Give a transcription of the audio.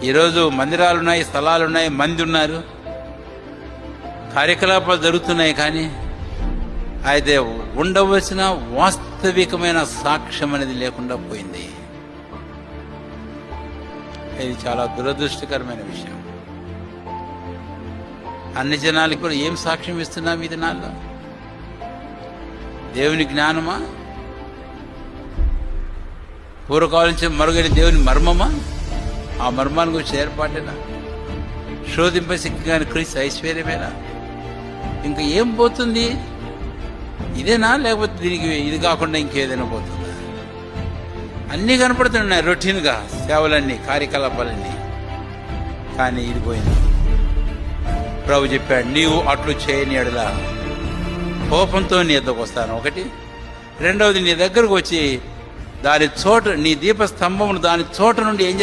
ఈరోజు మందిరాలున్నాయి, స్థలాలున్నాయి, మంది ఉన్నారు, కార్యకలాపాలు జరుగుతున్నాయి. కానీ అయితే ఉండవలసిన వాస్తవికమైన సాక్ష్యం అనేది లేకుండా పోయింది. ఇది చాలా దురదృష్టకరమైన విషయం. అన్ని జనాలకి కూడా ఏం సాక్ష్యం ఇస్తున్నాం ఈ దినాల్లో? దేవుని జ్ఞానమా? పూర్వకాలం నుంచి మరుగైన దేవుని మర్మమా? ఆ మర్మాన్ని గురించి ఏర్పాటేనా? శోధింప సిగ్గుగాని క్రీస్తు ఐశ్వర్యమేనా? ఇంకా ఏం పోతుంది? ఇదేనా? లేకపోతే దీనికి ఇది కాకుండా ఇంకేదైనా పోతుందా? అన్నీ కనపడుతున్నాయి రొటీన్గా, సేవలన్నీ, కార్యకలాపాలన్నీ. కానీ ఇది పోయింది. ప్రభు చెప్పాడు, నీవు అట్లు చేయని ఎడల కోపంతో నీ ఎద్దకు వస్తాను. ఒకటి. రెండవది, నీ దగ్గరకు వచ్చి దాని చోట, నీ దీపస్తంభమును దాని చోట నుండి ఏం చేస్తాను?